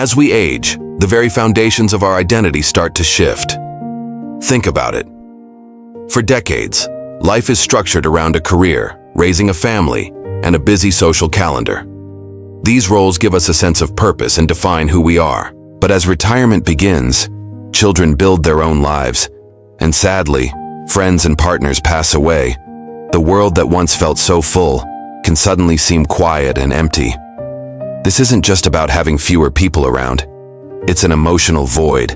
As we age, the very foundations of our identity start to shift. Think about it. For decades, life is structured around a career, raising a family, and a busy social calendar. These roles give us a sense of purpose and define who we are. But as retirement begins, children build their own lives, and sadly, friends and partners pass away. The world that once felt so full can suddenly seem quiet and empty. This isn't just about having fewer people around. It's an emotional void.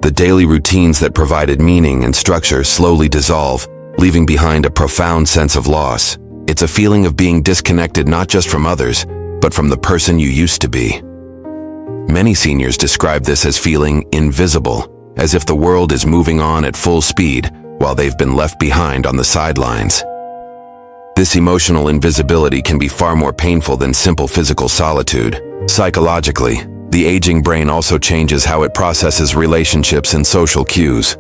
The daily routines that provided meaning and structure slowly dissolve, leaving behind a profound sense of loss. It's a feeling of being disconnected not just from others, but from the person you used to be. Many seniors describe this as feeling invisible, as if the world is moving on at full speed while they've been left behind on the sidelines. This emotional invisibility can be far more painful than simple physical solitude. Psychologically, the aging brain also changes how it processes relationships and social cues.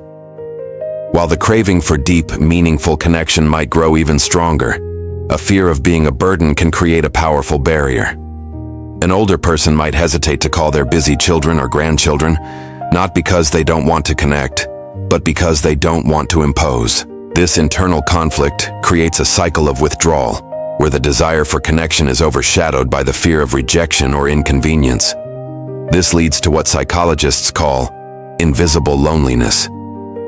While the craving for deep, meaningful connection might grow even stronger, a fear of being a burden can create a powerful barrier. An older person might hesitate to call their busy children or grandchildren, not because they don't want to connect, but because they don't want to impose. This internal conflict creates a cycle of withdrawal, where the desire for connection is overshadowed by the fear of rejection or inconvenience. This leads to what psychologists call invisible loneliness.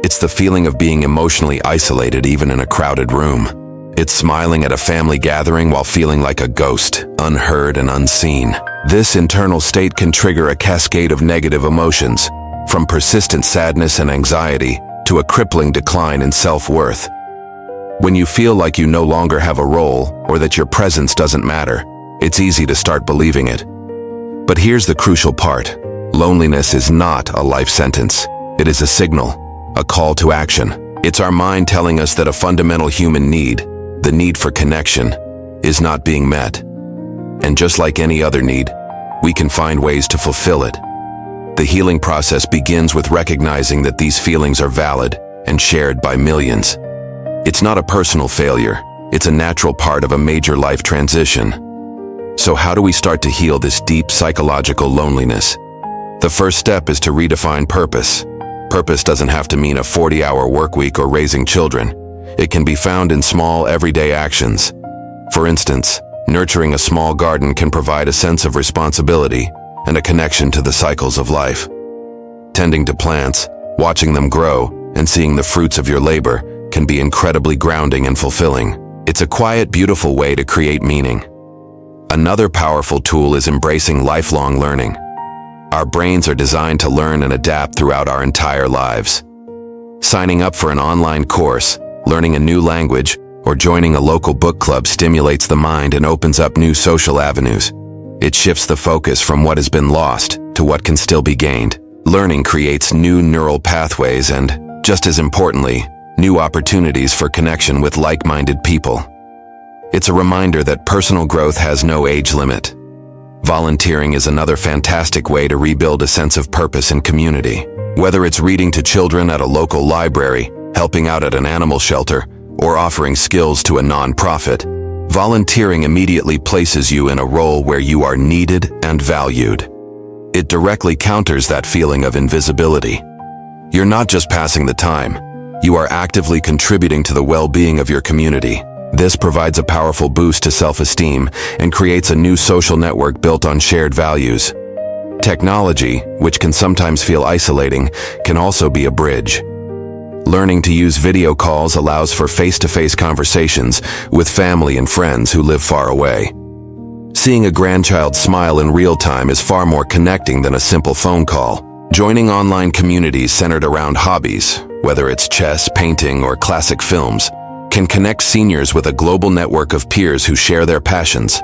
It's the feeling of being emotionally isolated even in a crowded room. It's smiling at a family gathering while feeling like a ghost, unheard and unseen. This internal state can trigger a cascade of negative emotions, from persistent sadness and anxiety to a crippling decline in self-worth. When you feel like you no longer have a role or that your presence doesn't matter, it's easy to start believing it. But here's the crucial part. Loneliness is not a life sentence. It is a signal, a call to action. It's our mind telling us that a fundamental human need, the need for connection, is not being met. And just like any other need, we can find ways to fulfill it. The healing process begins with recognizing that these feelings are valid and shared by millions. It's not a personal failure, it's a natural part of a major life transition. So how do we start to heal this deep psychological loneliness? The first step is to redefine purpose. Purpose doesn't have to mean a 40-hour work week or raising children. It can be found in small, everyday actions. For instance, nurturing a small garden can provide a sense of responsibility and a connection to the cycles of life. Tending to plants, watching them grow, and seeing the fruits of your labor can be incredibly grounding and fulfilling. It's a quiet, beautiful way to create meaning. Another powerful tool is embracing lifelong learning. Our brains are designed to learn and adapt throughout our entire lives. Signing up for an online course, learning a new language, or joining a local book club stimulates the mind and opens up new social avenues. It shifts the focus from what has been lost to what can still be gained. Learning creates new neural pathways and, just as importantly, new opportunities for connection with like-minded people. It's a reminder that personal growth has no age limit. Volunteering is another fantastic way to rebuild a sense of purpose and community. Whether it's reading to children at a local library, helping out at an animal shelter, or offering skills to a nonprofit, volunteering immediately places you in a role where you are needed and valued. It directly counters that feeling of invisibility. You're not just passing the time, you are actively contributing to the well-being of your community. This provides a powerful boost to self-esteem and creates a new social network built on shared values. Technology, which can sometimes feel isolating, can also be a bridge. Learning to use video calls allows for face-to-face conversations with family and friends who live far away. Seeing a grandchild smile in real time is far more connecting than a simple phone call. Joining online communities centered around hobbies, whether it's chess, painting, or classic films, can connect seniors with a global network of peers who share their passions.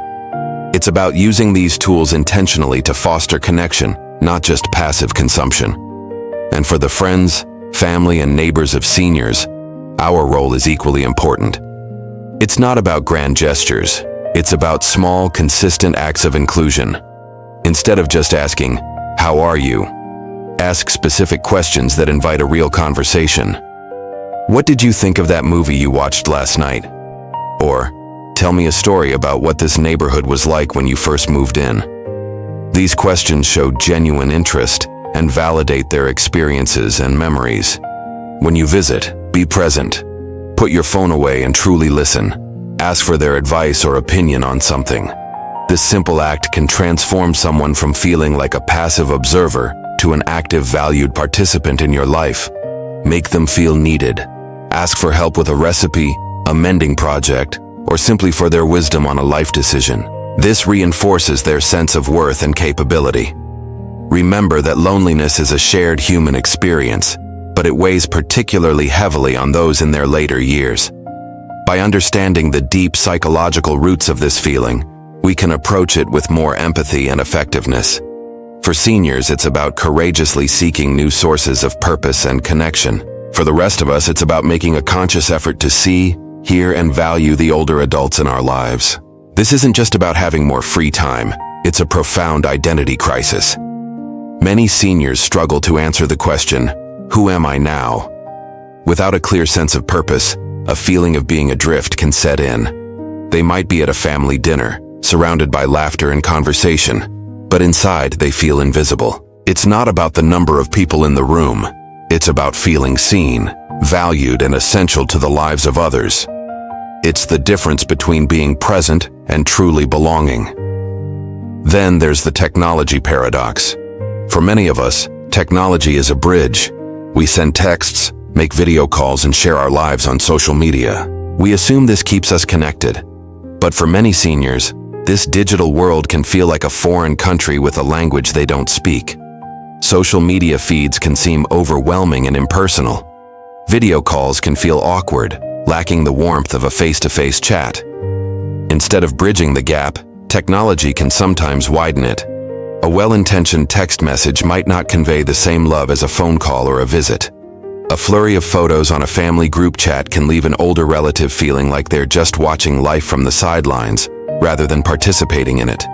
It's about using these tools intentionally to foster connection, not just passive consumption. And for the friends, family, and neighbors of seniors, our role is equally important. It's not about grand gestures. It's about small, consistent acts of inclusion. Instead of just asking, "How are you?" ask specific questions that invite a real conversation. What did you think of that movie you watched last night? Or, tell me a story about what this neighborhood was like when you first moved in. These questions show genuine interest and validate their experiences and memories. When you visit, be present. Put your phone away and truly listen. Ask for their advice or opinion on something. This simple act can transform someone from feeling like a passive observer to an active, valued participant in your life. Make them feel needed. Ask for help with a recipe, a mending project, or simply for their wisdom on a life decision. This reinforces their sense of worth and capability. Remember that loneliness is a shared human experience, but it weighs particularly heavily on those in their later years. By understanding the deep psychological roots of this feeling, we can approach it with more empathy and effectiveness. For seniors, it's about courageously seeking new sources of purpose and connection. For the rest of us, it's about making a conscious effort to see, hear, and value the older adults in our lives. This isn't just about having more free time, it's a profound identity crisis. Many seniors struggle to answer the question, "Who am I now?" Without a clear sense of purpose, a feeling of being adrift can set in. They might be at a family dinner, surrounded by laughter and conversation, but inside they feel invisible. It's not about the number of people in the room. It's about feeling seen, valued, and essential to the lives of others. It's the difference between being present and truly belonging. Then there's the technology paradox. For many of us, technology is a bridge. We send texts, make video calls, and share our lives on social media. We assume this keeps us connected. But for many seniors, this digital world can feel like a foreign country with a language they don't speak. Social media feeds can seem overwhelming and impersonal. Video calls can feel awkward, lacking the warmth of a face-to-face chat. Instead of bridging the gap, technology can sometimes widen it. A well-intentioned text message might not convey the same love as a phone call or a visit. A flurry of photos on a family group chat can leave an older relative feeling like they're just watching life from the sidelines, rather than participating in it.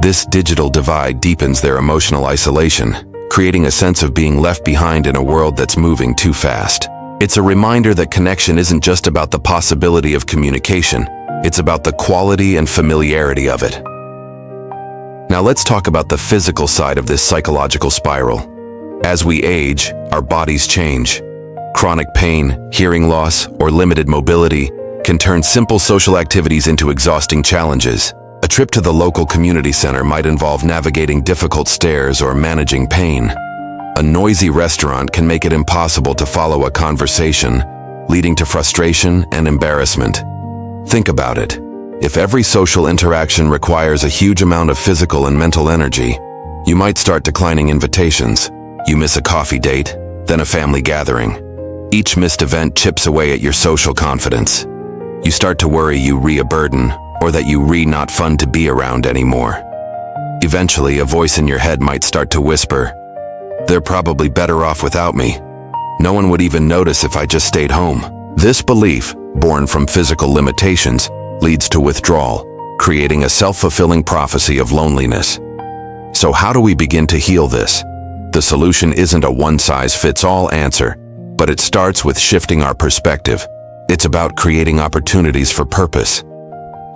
This digital divide deepens their emotional isolation, creating a sense of being left behind in a world that's moving too fast. It's a reminder that connection isn't just about the possibility of communication, it's about the quality and familiarity of it. Now let's talk about the physical side of this psychological spiral. As we age, our bodies change. Chronic pain, hearing loss, or limited mobility can turn simple social activities into exhausting challenges. A trip to the local community center might involve navigating difficult stairs or managing pain. A noisy restaurant can make it impossible to follow a conversation, leading to frustration and embarrassment. Think about it. If every social interaction requires a huge amount of physical and mental energy, you might start declining invitations. You miss a coffee date, then a family gathering. Each missed event chips away at your social confidence. You start to worry you a burden, or that you not fun to be around anymore. Eventually, a voice in your head might start to whisper, "They're probably better off without me. No one would even notice if I just stayed home." This belief, born from physical limitations, leads to withdrawal, creating a self-fulfilling prophecy of loneliness. So how do we begin to heal this? The solution isn't a one-size-fits-all answer, but it starts with shifting our perspective. It's about creating opportunities for purpose.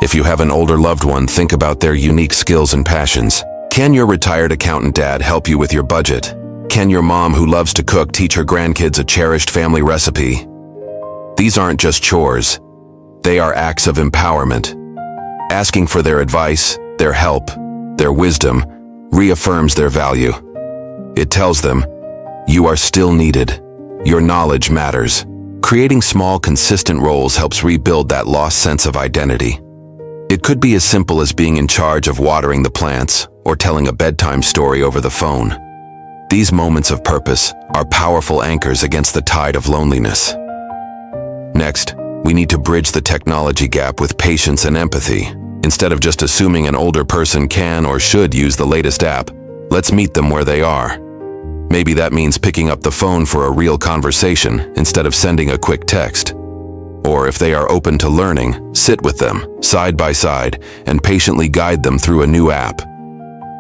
If you have an older loved one, think about their unique skills and passions. Can your retired accountant dad help you with your budget? Can your mom who loves to cook teach her grandkids a cherished family recipe? These aren't just chores. They are acts of empowerment. Asking for their advice, their help, their wisdom reaffirms their value. It tells them, you are still needed. Your knowledge matters. Creating small, consistent roles helps rebuild that lost sense of identity. It could be as simple as being in charge of watering the plants or telling a bedtime story over the phone. These moments of purpose are powerful anchors against the tide of loneliness. Next, we need to bridge the technology gap with patience and empathy. Instead of just assuming an older person can or should use the latest app, let's meet them where they are. Maybe that means picking up the phone for a real conversation instead of sending a quick text. Or if they are open to learning, sit with them, side by side, and patiently guide them through a new app.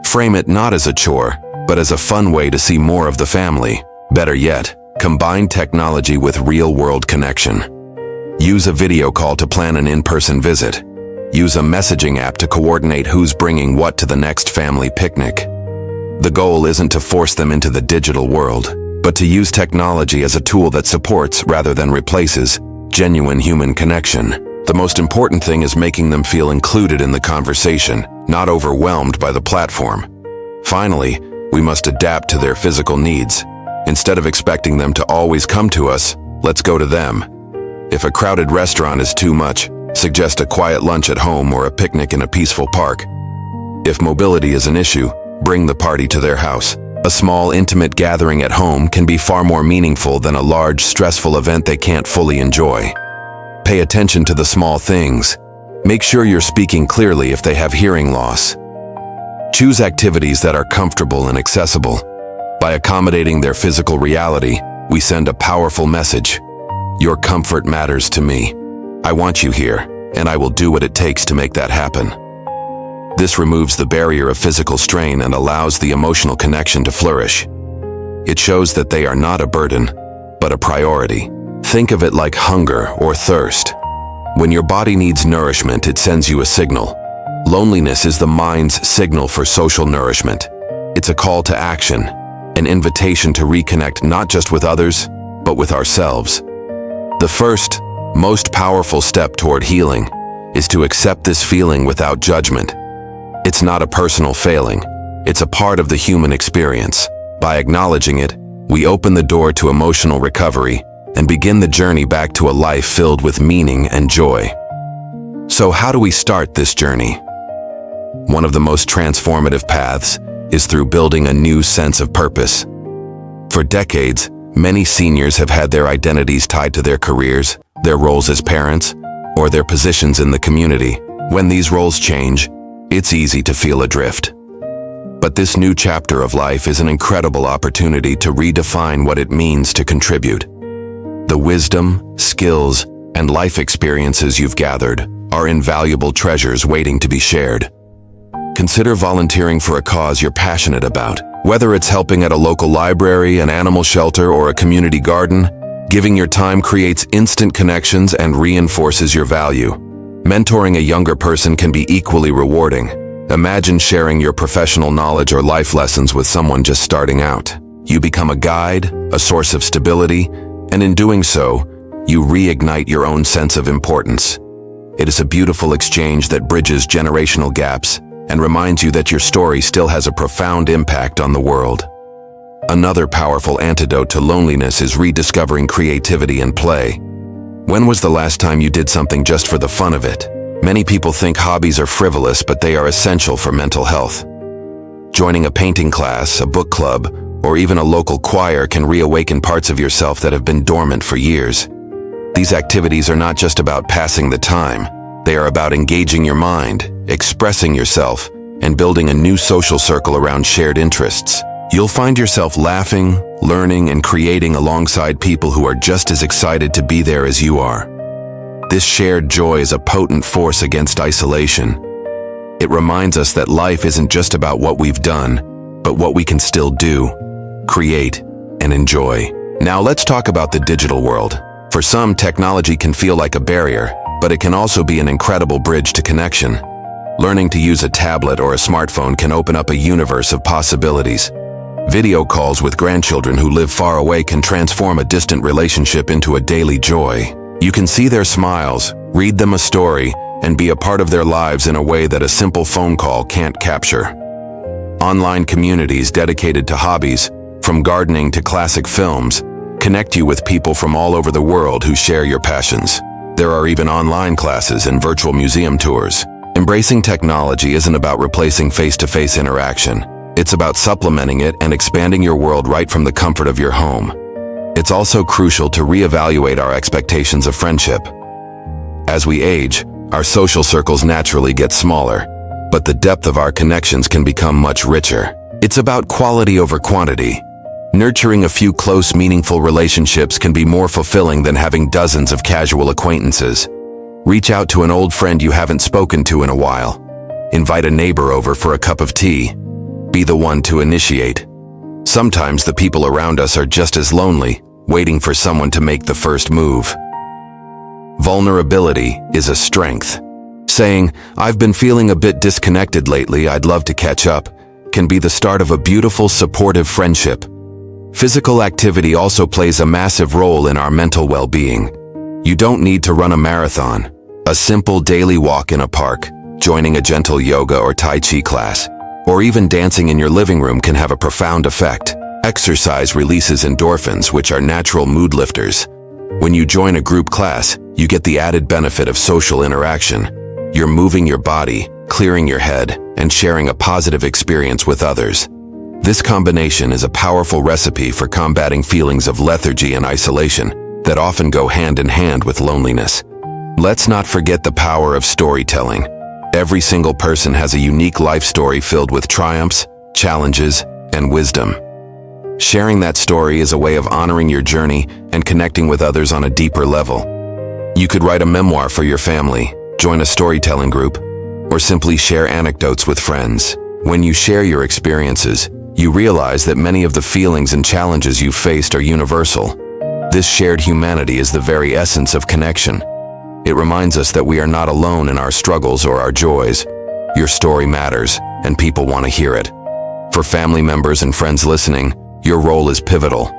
Frame it not as a chore, but as a fun way to see more of the family. Better yet, combine technology with real-world connection. Use a video call to plan an in-person visit. Use a messaging app to coordinate who's bringing what to the next family picnic. The goal isn't to force them into the digital world, but to use technology as a tool that supports rather than replaces genuine human connection. The most important thing is making them feel included in the conversation, not overwhelmed by the platform. Finally, we must adapt to their physical needs. Instead of expecting them to always come to us, let's go to them. If a crowded restaurant is too much, suggest a quiet lunch at home or a picnic in a peaceful park. If mobility is an issue, bring the party to their house. A small, intimate gathering at home can be far more meaningful than a large, stressful event they can't fully enjoy. Pay attention to the small things. Make sure you're speaking clearly if they have hearing loss. Choose activities that are comfortable and accessible. By accommodating their physical reality, we send a powerful message. Your comfort matters to me. I want you here, and I will do what it takes to make that happen. This removes the barrier of physical strain and allows the emotional connection to flourish. It shows that they are not a burden, but a priority. Think of it like hunger or thirst. When your body needs nourishment, it sends you a signal. Loneliness is the mind's signal for social nourishment. It's a call to action, an invitation to reconnect not just with others, but with ourselves. The first, most powerful step toward healing is to accept this feeling without judgment. It's not a personal failing. It's a part of the human experience. By acknowledging it, we open the door to emotional recovery and begin the journey back to a life filled with meaning and joy. So how do we start this journey? One of the most transformative paths is through building a new sense of purpose. For decades, many seniors have had their identities tied to their careers, their roles as parents, or their positions in the community. When these roles change, it's easy to feel adrift. But this new chapter of life is an incredible opportunity to redefine what it means to contribute. The wisdom, skills, and life experiences you've gathered are invaluable treasures waiting to be shared. Consider volunteering for a cause you're passionate about. Whether it's helping at a local library, an animal shelter, or a community garden, giving your time creates instant connections and reinforces your value. Mentoring a younger person can be equally rewarding. Imagine sharing your professional knowledge or life lessons with someone just starting out. You become a guide, a source of stability, and in doing so, you reignite your own sense of importance. It is a beautiful exchange that bridges generational gaps and reminds you that your story still has a profound impact on the world. Another powerful antidote to loneliness is rediscovering creativity and play. When was the last time you did something just for the fun of it? Many people think hobbies are frivolous, but they are essential for mental health. Joining a painting class, a book club, or even a local choir can reawaken parts of yourself that have been dormant for years. These activities are not just about passing the time. They are about engaging your mind, expressing yourself, and building a new social circle around shared interests. You'll find yourself laughing, learning, and creating alongside people who are just as excited to be there as you are. This shared joy is a potent force against isolation. It reminds us that life isn't just about what we've done, but what we can still do, create, and enjoy. Now let's talk about the digital world. For some, technology can feel like a barrier, but it can also be an incredible bridge to connection. Learning to use a tablet or a smartphone can open up a universe of possibilities. Video calls with grandchildren who live far away can transform a distant relationship into a daily joy. You can see their smiles, read them a story, and be a part of their lives in a way that a simple phone call can't capture. Online communities dedicated to hobbies, from gardening to classic films, connect you with people from all over the world who share your passions. There are even online classes and virtual museum tours. Embracing technology isn't about replacing face-to-face interaction. It's about supplementing it and expanding your world right from the comfort of your home. It's also crucial to reevaluate our expectations of friendship. As we age, our social circles naturally get smaller, but the depth of our connections can become much richer. It's about quality over quantity. Nurturing a few close, meaningful relationships can be more fulfilling than having dozens of casual acquaintances. Reach out to an old friend you haven't spoken to in a while. Invite a neighbor over for a cup of tea. Be the one to initiate. Sometimes the people around us are just as lonely, waiting for someone to make the first move. Vulnerability is a strength. Saying, "I've been feeling a bit disconnected lately, I'd love to catch up," can be the start of a beautiful, supportive friendship. Physical activity also plays a massive role in our mental well-being. You don't need to run a marathon. A simple daily walk in a park, joining a gentle yoga or Tai Chi class, or even dancing in your living room can have a profound effect. Exercise releases endorphins, which are natural mood lifters. When you join a group class, you get the added benefit of social interaction. You're moving your body, clearing your head, and sharing a positive experience with others. This combination is a powerful recipe for combating feelings of lethargy and isolation that often go hand in hand with loneliness. Let's not forget the power of storytelling. Every single person has a unique life story filled with triumphs, challenges, and wisdom. Sharing that story is a way of honoring your journey and connecting with others on a deeper level. You could write a memoir for your family, join a storytelling group, or simply share anecdotes with friends. When you share your experiences, you realize that many of the feelings and challenges you've faced are universal. This shared humanity is the very essence of connection. It reminds us that we are not alone in our struggles or our joys. Your story matters, and people want to hear it. For family members and friends listening, your role is pivotal.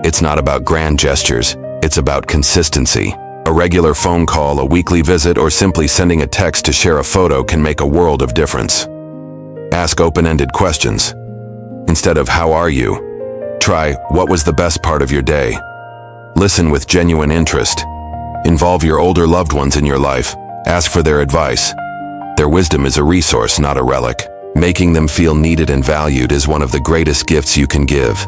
It's not about grand gestures, it's about consistency. A regular phone call, a weekly visit, or simply sending a text to share a photo can make a world of difference. Ask open-ended questions. Instead of "How are you?" try "What was the best part of your day?" Listen with genuine interest. Involve your older loved ones in your life. Ask for their advice. Their wisdom is a resource, not a relic. Making them feel needed and valued is one of the greatest gifts you can give.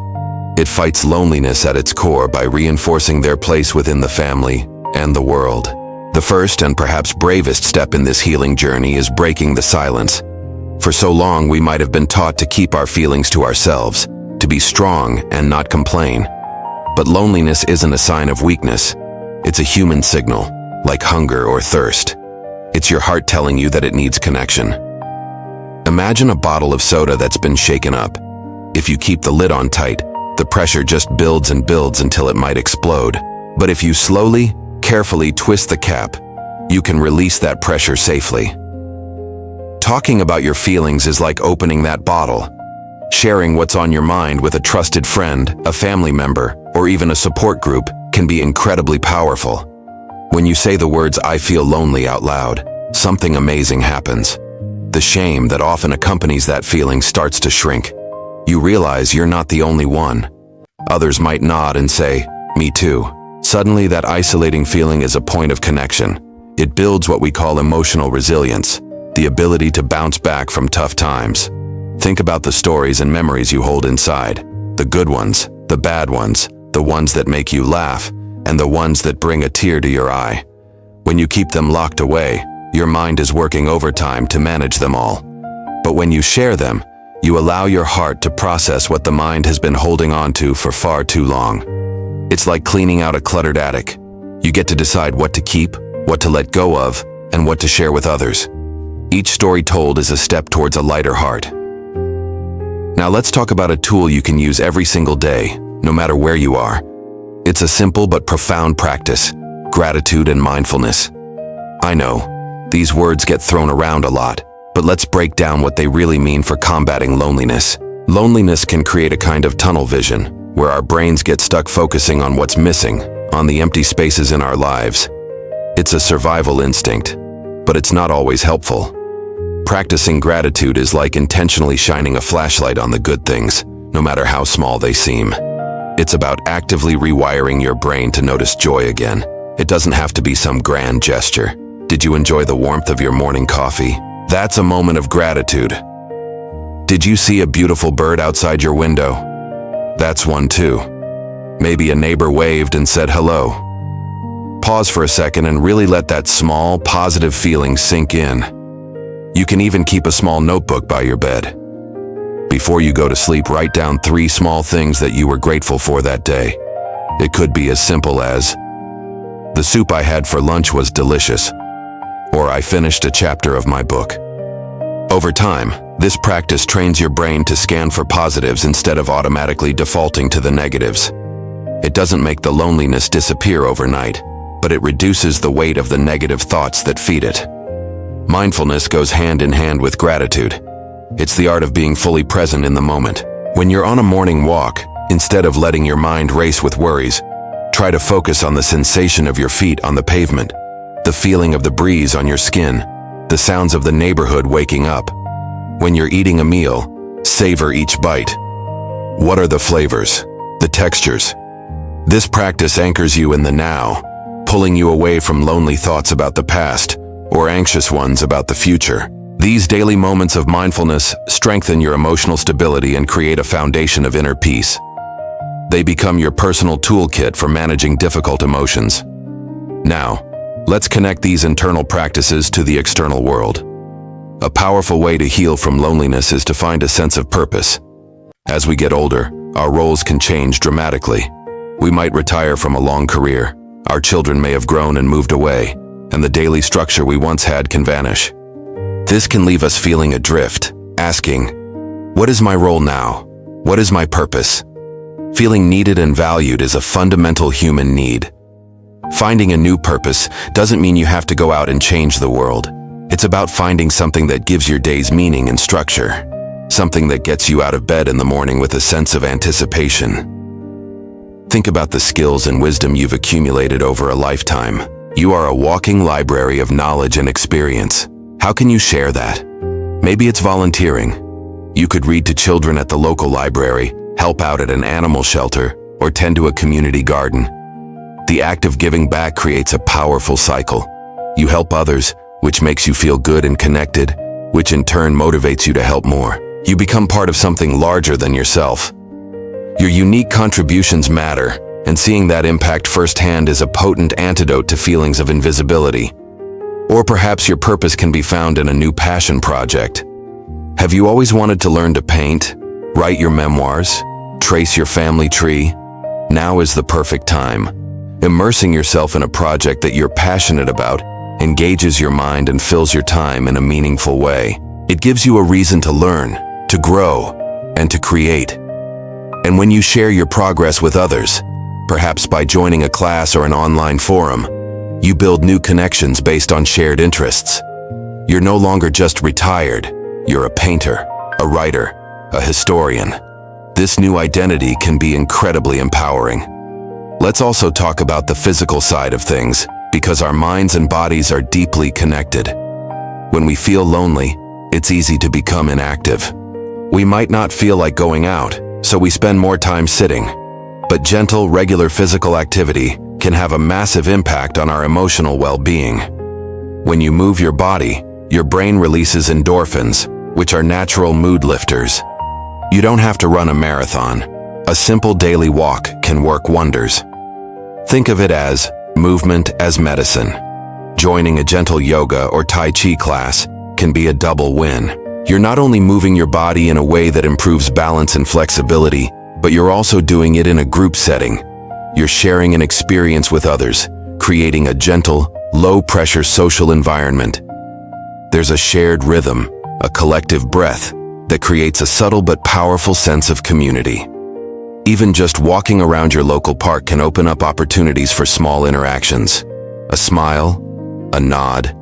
It fights loneliness at its core by reinforcing their place within the family and the world. The first and perhaps bravest step in this healing journey is breaking the silence. For so long, we might have been taught to keep our feelings to ourselves, to be strong and not complain. But loneliness isn't a sign of weakness. It's a human signal, like hunger or thirst. It's your heart telling you that it needs connection. Imagine a bottle of soda that's been shaken up. If you keep the lid on tight, the pressure just builds and builds until it might explode. But if you slowly, carefully twist the cap, you can release that pressure safely. Talking about your feelings is like opening that bottle. Sharing what's on your mind with a trusted friend, a family member, or even a support group can be incredibly powerful. When you say the words "I feel lonely" out loud, something amazing happens. The shame that often accompanies that feeling starts to shrink. You realize you're not the only one. Others might nod and say, "Me too." Suddenly, that isolating feeling is a point of connection. It builds what we call emotional resilience, the ability to bounce back from tough times. Think about the stories and memories you hold inside. The good ones, the bad ones, the ones that make you laugh, and the ones that bring a tear to your eye. When you keep them locked away, your mind is working overtime to manage them all. But when you share them, you allow your heart to process what the mind has been holding on to for far too long. It's like cleaning out a cluttered attic. You get to decide what to keep, what to let go of, and what to share with others. Each story told is a step towards a lighter heart. Now let's talk about a tool you can use every single day, no matter where you are. It's a simple but profound practice: gratitude and mindfulness. I know, these words get thrown around a lot, but let's break down what they really mean for combating loneliness. Loneliness can create a kind of tunnel vision, where our brains get stuck focusing on what's missing, on the empty spaces in our lives. It's a survival instinct, but it's not always helpful. Practicing gratitude is like intentionally shining a flashlight on the good things, no matter how small they seem. It's about actively rewiring your brain to notice joy again. It doesn't have to be some grand gesture. Did you enjoy the warmth of your morning coffee? That's a moment of gratitude. Did you see a beautiful bird outside your window? That's one too. Maybe a neighbor waved and said hello. Pause for a second and really let that small, positive feeling sink in. You can even keep a small notebook by your bed. Before you go to sleep, write down 3 small things that you were grateful for that day. It could be as simple as, "The soup I had for lunch was delicious," or "I finished a chapter of my book." Over time, this practice trains your brain to scan for positives instead of automatically defaulting to the negatives. It doesn't make the loneliness disappear overnight, but it reduces the weight of the negative thoughts that feed it. Mindfulness goes hand in hand with gratitude. It's the art of being fully present in the moment. When you're on a morning walk, instead of letting your mind race with worries, try to focus on the sensation of your feet on the pavement, the feeling of the breeze on your skin, the sounds of the neighborhood waking up. When you're eating a meal, savor each bite. What are the flavors? The textures? This practice anchors you in the now, pulling you away from lonely thoughts about the past or anxious ones about the future. These daily moments of mindfulness strengthen your emotional stability and create a foundation of inner peace. They become your personal toolkit for managing difficult emotions. Now, let's connect these internal practices to the external world. A powerful way to heal from loneliness is to find a sense of purpose. As we get older, our roles can change dramatically. We might retire from a long career, our children may have grown and moved away, and the daily structure we once had can vanish. This can leave us feeling adrift, asking, what is my role now? What is my purpose? Feeling needed and valued is a fundamental human need. Finding a new purpose doesn't mean you have to go out and change the world. It's about finding something that gives your days meaning and structure. Something that gets you out of bed in the morning with a sense of anticipation. Think about the skills and wisdom you've accumulated over a lifetime. You are a walking library of knowledge and experience. How can you share that? Maybe it's volunteering. You could read to children at the local library, help out at an animal shelter, or tend to a community garden. The act of giving back creates a powerful cycle. You help others, which makes you feel good and connected, which in turn motivates you to help more. You become part of something larger than yourself. Your unique contributions matter, and seeing that impact firsthand is a potent antidote to feelings of invisibility. Or perhaps your purpose can be found in a new passion project. Have you always wanted to learn to paint, write your memoirs, trace your family tree? Now is the perfect time. Immersing yourself in a project that you're passionate about engages your mind and fills your time in a meaningful way. It gives you a reason to learn, to grow, and to create. And when you share your progress with others, perhaps by joining a class or an online forum, you build new connections based on shared interests. You're no longer just retired. You're a painter, a writer, a historian. This new identity can be incredibly empowering. Let's also talk about the physical side of things, because our minds and bodies are deeply connected. When we feel lonely, it's easy to become inactive. We might not feel like going out, so we spend more time sitting. But gentle, regular physical activity can have a massive impact on our emotional well-being. When you move your body, your brain releases endorphins, which are natural mood lifters. You don't have to run a marathon. A simple daily walk can work wonders. Think of it as movement as medicine. Joining a gentle yoga or Tai Chi class can be a double win. You're not only moving your body in a way that improves balance and flexibility, but you're also doing it in a group setting. You're sharing an experience with others, creating a gentle, low-pressure social environment. There's a shared rhythm, a collective breath, that creates a subtle but powerful sense of community. Even just walking around your local park can open up opportunities for small interactions. A smile, a nod,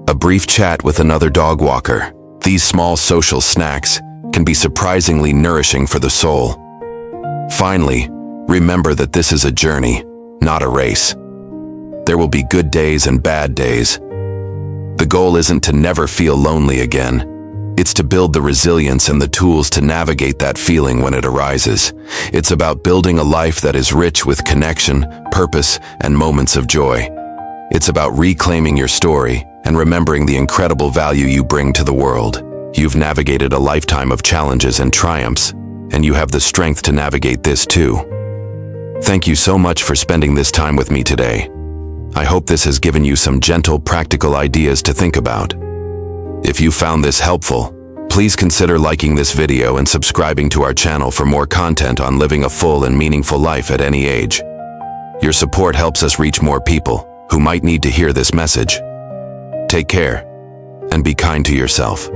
a brief chat with another dog walker. These small social snacks can be surprisingly nourishing for the soul. Finally, remember that this is a journey, not a race. There will be good days and bad days. The goal isn't to never feel lonely again. It's to build the resilience and the tools to navigate that feeling when it arises. It's about building a life that is rich with connection, purpose, and moments of joy. It's about reclaiming your story and remembering the incredible value you bring to the world. You've navigated a lifetime of challenges and triumphs, and you have the strength to navigate this too. Thank you so much for spending this time with me today. I hope this has given you some gentle, practical ideas to think about. If you found this helpful, please consider liking this video and subscribing to our channel for more content on living a full and meaningful life at any age. Your support helps us reach more people who might need to hear this message. Take care, and be kind to yourself.